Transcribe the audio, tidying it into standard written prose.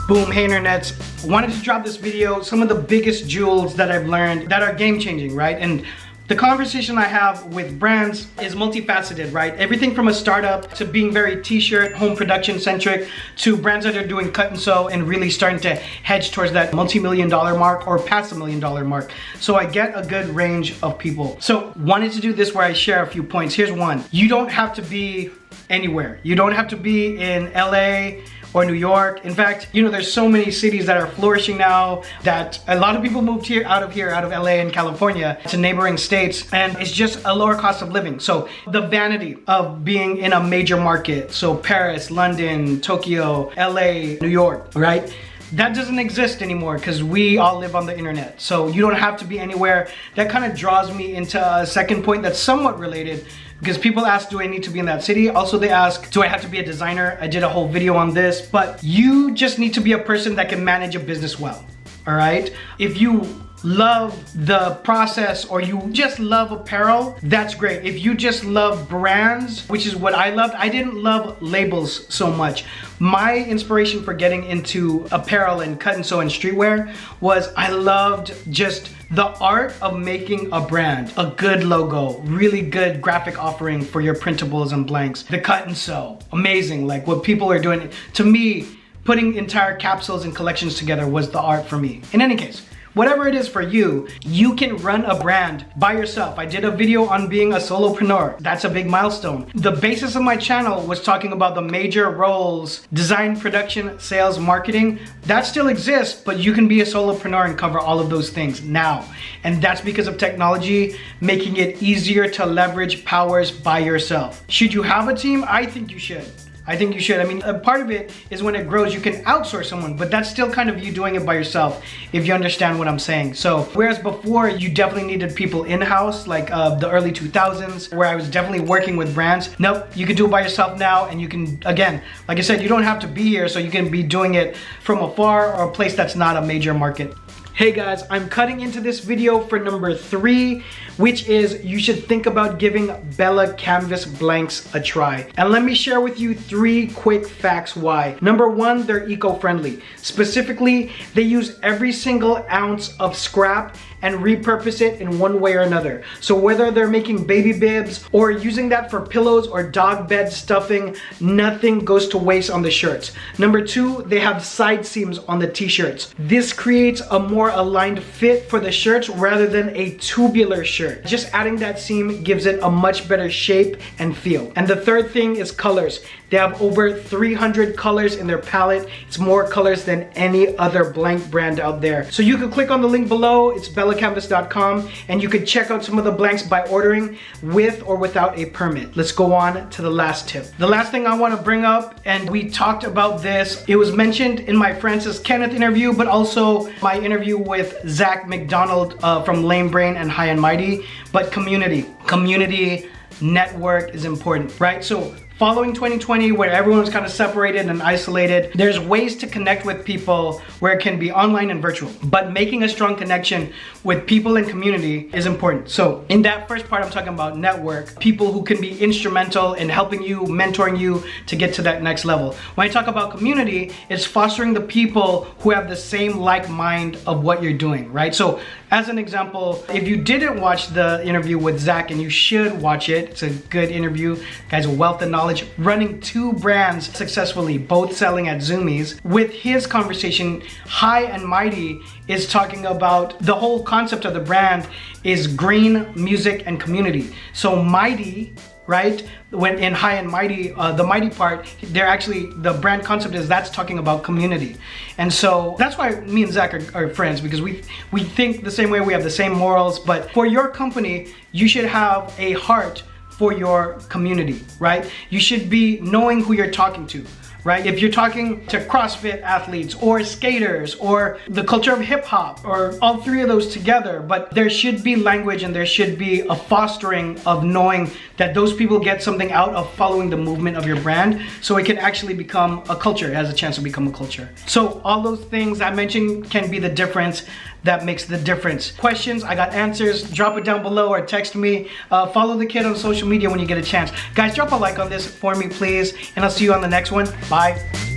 Boom, hey internets. Wanted to drop this video, some of the biggest jewels that I've learned that are game changing, right? And the conversation I have with brands is multifaceted, right? Everything from a startup to being very t-shirt, home production centric, to brands that are doing cut and sew and really starting to hedge towards that multi-million-dollar mark or past $1 million mark. So I get a good range of people. So wanted to do this where I share a few points. Here's one. You don't have to be anywhere. You don't have to be in LA or New York. In fact, you know, there's so many cities that are flourishing now that a lot of people moved out of LA and California to neighboring states, and it's just a lower cost of living. So the vanity of being in a major market, so Paris, London, Tokyo, LA, New York, right? That doesn't exist anymore because we all live on the internet. So you don't have to be anywhere. That kind of draws me into a second point that's somewhat related, because people ask, do I need to be in that city? Also, they ask, do I have to be a designer? I did a whole video on this, but you just need to be a person that can manage a business well, all right? If you love the process or you just love apparel, that's great. If you just love brands, which is what I loved, I didn't love labels so much. My inspiration for getting into apparel and cut and sew and streetwear was I loved just the art of making a brand, a good logo, really good graphic offering for your printables and blanks. The cut and sew, amazing. Like what people are doing. To me, putting entire capsules and collections together was the art for me. In any case, whatever it is for you, you can run a brand by yourself. I did a video on being a solopreneur. That's a big milestone. The basis of my channel was talking about the major roles, design, production, sales, marketing. That still exists, but you can be a solopreneur and cover all of those things now. And that's because of technology making it easier to leverage powers by yourself. Should you have a team? I think you should. I think you should. I mean, a part of it is when it grows, you can outsource someone, but that's still kind of you doing it by yourself, if you understand what I'm saying. So, whereas before, you definitely needed people in-house, like the early 2000s, where I was definitely working with brands. Nope, you can do it by yourself now, and you can, again, like I said, you don't have to be here, so you can be doing it from afar or a place that's not a major market. Hey guys, I'm cutting into this video for number 3, which is you should think about giving Bella canvas blanks a try. And let me share with you 3 quick facts why. Number 1, they're eco-friendly. Specifically, they use every single ounce of scrap and repurpose it in one way or another. So whether they're making baby bibs or using that for pillows or dog bed stuffing, nothing goes to waste on the shirts. Number 2, they have side seams on the t-shirts. This creates a more aligned fit for the shirts rather than a tubular shirt. Just adding that seam gives it a much better shape and feel. And the third thing is colors. They have over 300 colors in their palette. It's more colors than any other blank brand out there. So you can click on the link below. It's bellacanvas.com, and you can check out some of the blanks by ordering with or without a permit. Let's go on to the last tip. The last thing I want to bring up, and we talked about this, it was mentioned in my Francis Kenneth interview, but also my interview with Zach McDonald from Lame Brain and High and Mighty, but community network is important, right? So following 2020, where everyone was kind of separated and isolated, there's ways to connect with people where it can be online and virtual, but making a strong connection with people and community is important. So in that first part, I'm talking about network, people who can be instrumental in helping you, mentoring you to get to that next level. When I talk about community, it's fostering the people who have the same like mind of what you're doing, right? So as an example, if you didn't watch the interview with Zach, and you should watch it, it's a good interview, guy's a wealth of knowledge, running 2 brands successfully, both selling at Zoomies. With his conversation, High and Mighty is talking about the whole concept of the brand is green, music, and community. So Mighty, right? When in High and Mighty, the Mighty part, they're actually, the brand concept is that's talking about community. And so that's why me and Zach are friends, because we think the same way, we have the same morals. But for your company, you should have a heart for your community, right? You should be knowing who you're talking to, right? If you're talking to CrossFit athletes or skaters or the culture of hip hop or all 3 of those together, but there should be language and there should be a fostering of knowing that those people get something out of following the movement of your brand, so it can actually become a culture. It has a chance to become a culture. So all those things I mentioned can be the difference that makes the difference. Questions, I got answers. Drop it down below or text me. Follow the kid on social media when you get a chance. Guys, drop a like on this for me, please, and I'll see you on the next one. Bye.